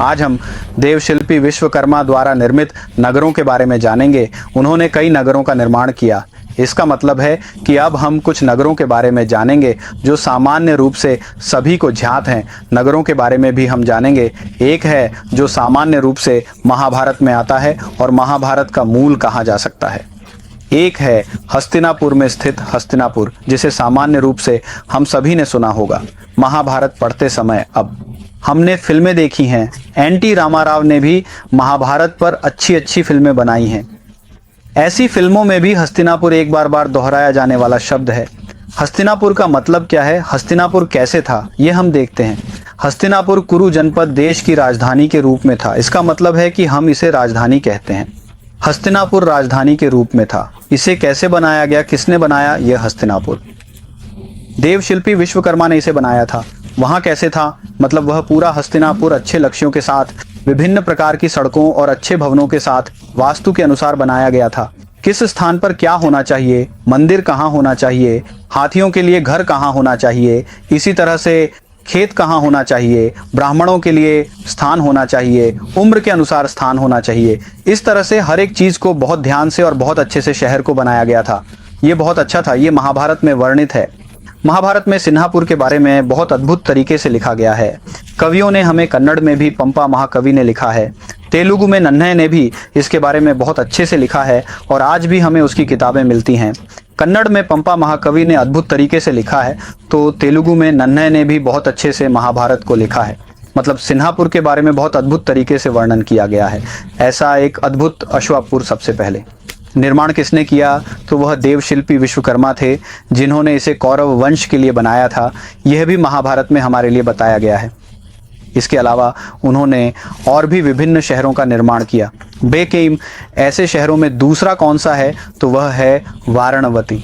आज हम देवशिल्पी विश्वकर्मा द्वारा निर्मित नगरों के बारे में जानेंगे। उन्होंने कई नगरों का निर्माण किया। इसका मतलब है कि अब हम कुछ नगरों के बारे में जानेंगे जो सामान्य रूप से सभी को ज्ञात हैं। नगरों के बारे में भी हम जानेंगे। एक है जो सामान्य रूप से महाभारत में आता है और महाभारत का मूल कहा जा सकता है। एक है हस्तिनापुर में स्थित हस्तिनापुर, जिसे सामान्य रूप से हम सभी ने सुना होगा महाभारत पढ़ते समय। अब हमने फिल्में देखी हैं। एन.टी. रामाराव ने भी महाभारत पर अच्छी अच्छी फिल्में बनाई हैं। ऐसी फिल्मों में भी हस्तिनापुर एक बार दोहराया जाने वाला शब्द है। हस्तिनापुर का मतलब क्या है, हस्तिनापुर कैसे था, ये हम देखते हैं। हस्तिनापुर कुरु जनपद देश की राजधानी के रूप में था। इसका मतलब है कि हम इसे राजधानी कहते हैं। हस्तिनापुर राजधानी के रूप में था। इसे कैसे बनाया गया, किसने बनाया, यह हस्तिनापुर देवशिल्पी विश्वकर्मा ने इसे बनाया था। वहां कैसे था, मतलब वह पूरा हस्तिनापुर अच्छे लक्ष्यों के साथ, विभिन्न प्रकार की सड़कों और अच्छे भवनों के साथ वास्तु के अनुसार बनाया गया था। किस स्थान पर क्या होना चाहिए, मंदिर कहाँ होना चाहिए, हाथियों के लिए घर कहाँ होना चाहिए, इसी तरह से खेत कहाँ होना चाहिए, ब्राह्मणों के लिए स्थान होना चाहिए, उम्र के अनुसार स्थान होना चाहिए। इस तरह से हर एक चीज को बहुत ध्यान से और बहुत अच्छे से शहर को बनाया गया था। ये बहुत अच्छा था। ये महाभारत में वर्णित है। महाभारत में सिन्हापुर के बारे में बहुत अद्भुत तरीके से लिखा गया है। कवियों ने हमें कन्नड़ में भी पंपा महाकवि ने लिखा है। तेलुगु में नन्हे ने भी इसके बारे में बहुत अच्छे से लिखा है और आज भी हमें उसकी किताबें मिलती हैं। कन्नड़ में पंपा महाकवि ने अद्भुत तरीके से लिखा है, तो तेलुगु में नन्हे ने भी बहुत अच्छे से महाभारत को लिखा है। मतलब सिन्हापुर के बारे में बहुत अद्भुत तरीके से वर्णन किया गया है। ऐसा एक अद्भुत अश्वापुर सबसे पहले निर्माण किसने किया, तो वह देवशिल्पी विश्वकर्मा थे, जिन्होंने इसे कौरव वंश के लिए बनाया था। यह भी महाभारत में हमारे लिए बताया गया है। इसके अलावा उन्होंने और भी विभिन्न शहरों का निर्माण किया। बेकेम ऐसे शहरों में दूसरा कौन सा है, तो वह है वारणावती।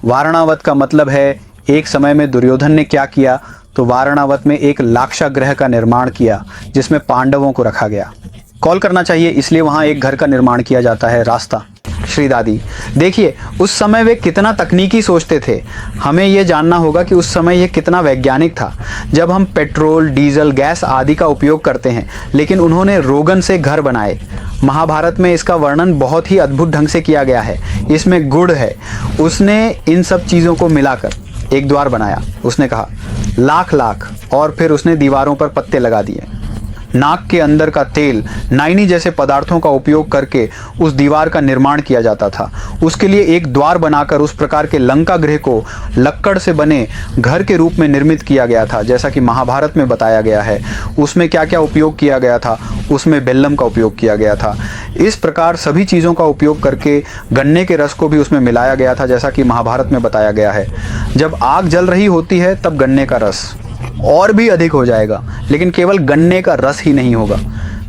वारणावत का मतलब है एक समय में दुर्योधन ने क्या किया, तो वारणावत में एक लाक्षागृह का निर्माण किया जिसमें पांडवों को रखा गया। कॉल करना चाहिए, इसलिए वहां एक घर का निर्माण किया जाता है, रास्ता श्री दादी। देखिए उस समय वे कितना तकनीकी सोचते थे। हमें यह जानना होगा कि उस समय यह कितना वैज्ञानिक था। जब हम पेट्रोल, डीजल, गैस आदि का उपयोग करते हैं, लेकिन उन्होंने रोगन से घर बनाए। महाभारत में इसका वर्णन बहुत ही अद्भुत ढंग से किया गया है। इसमें गुड़ है। उसने इन सब चीज़ों को मिलाकर एक द्वार बनाया। उसने कहा लाख लाख, और फिर उसने दीवारों पर पत्ते लगा दिए। नाक के अंदर का तेल, नाइनी जैसे पदार्थों का उपयोग करके उस दीवार का निर्माण किया जाता था। उसके लिए एक द्वार बनाकर उस प्रकार के लंका गृह को लक्कड़ से बने घर के रूप में निर्मित किया गया था, जैसा कि महाभारत में बताया गया है। उसमें क्या क्या उपयोग किया गया था, उसमें बेल्लम का उपयोग किया गया था। इस प्रकार सभी चीज़ों का उपयोग करके गन्ने के रस को भी उसमें मिलाया गया था, जैसा कि महाभारत में बताया गया है। जब आग जल रही होती है तब गन्ने का रस और भी अधिक हो जाएगा, लेकिन केवल गन्ने का रस ही नहीं होगा।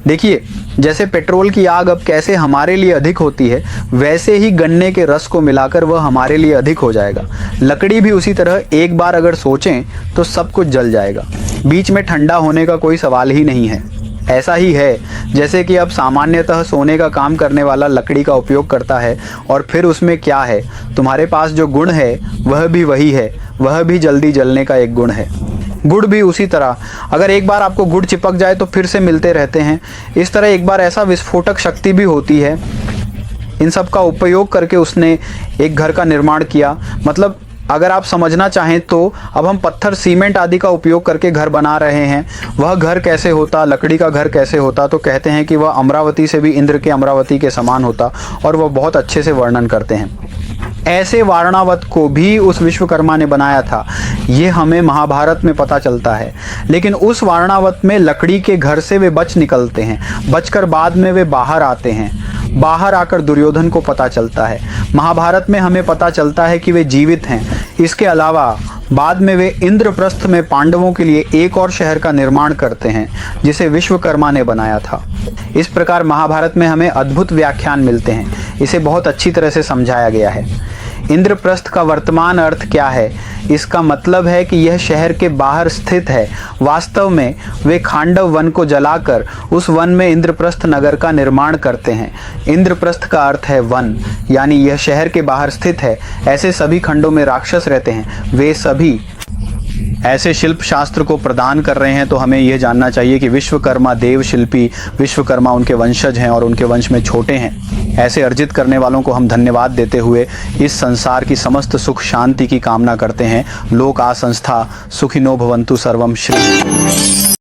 देखिए जैसे पेट्रोल की आग अब कैसे हमारे लिए अधिक होती है, वैसे ही गन्ने के रस को मिलाकर वह हमारे लिए अधिक हो जाएगा। लकड़ी भी उसी तरह, एक बार अगर सोचें तो सब कुछ जल जाएगा। बीच में ठंडा होने का कोई सवाल ही नहीं है। ऐसा ही है जैसे कि अब सामान्यतः सोने का काम करने वाला लकड़ी का उपयोग करता है, और फिर उसमें क्या है, तुम्हारे पास जो गुण है वह भी वही है, वह भी जल्दी जलने का एक गुण है। गुड़ भी उसी तरह, अगर एक बार आपको गुड़ चिपक जाए तो फिर से मिलते रहते हैं। इस तरह एक बार ऐसा विस्फोटक शक्ति भी होती है। इन सब का उपयोग करके उसने एक घर का निर्माण किया। मतलब अगर आप समझना चाहें तो अब हम पत्थर, सीमेंट आदि का उपयोग करके घर बना रहे हैं। वह घर कैसे होता, लकड़ी का घर कैसे होता, तो कहते हैं कि वह अमरावती से भी इंद्र के अमरावती के समान होता, और वह बहुत अच्छे से वर्णन करते हैं। ऐसे वारणावत को भी उस विश्वकर्मा ने बनाया था, ये हमें महाभारत में पता चलता है। लेकिन उस वारणावत में लकड़ी के घर से वे बच निकलते हैं, बचकर बाद में वे बाहर आते हैं। बाहर आकर दुर्योधन को पता चलता है। महाभारत में हमें पता चलता है कि वे जीवित हैं। इसके अलावा बाद में वे इंद्रप्रस्थ में पांडवों के लिए एक और शहर का निर्माण करते हैं, जिसे विश्वकर्मा ने बनाया था। इस प्रकार महाभारत में हमें अद्भुत व्याख्यान मिलते हैं। इसे बहुत अच्छी तरह से समझाया गया है। इंद्रप्रस्थ का वर्तमान अर्थ क्या है? इसका मतलब है कि यह शहर के बाहर स्थित है। वास्तव में वे खांडव वन को जलाकर उस वन में इंद्रप्रस्थ नगर का निर्माण करते हैं। इंद्रप्रस्थ का अर्थ है वन, यानी यह शहर के बाहर स्थित है। ऐसे सभी खंडों में राक्षस रहते हैं, वे सभी ऐसे शिल्प शास्त्र को प्रदान कर रहे हैं, तो हमें यह जानना चाहिए कि विश्वकर्मा देव शिल्पी, विश्वकर्मा उनके वंशज हैं और उनके वंश में छोटे हैं। ऐसे अर्जित करने वालों को हम धन्यवाद देते हुए इस संसार की समस्त सुख शांति की कामना करते हैं। लोक आ संस्था सुखिनो भवन्तु सर्वम श्री।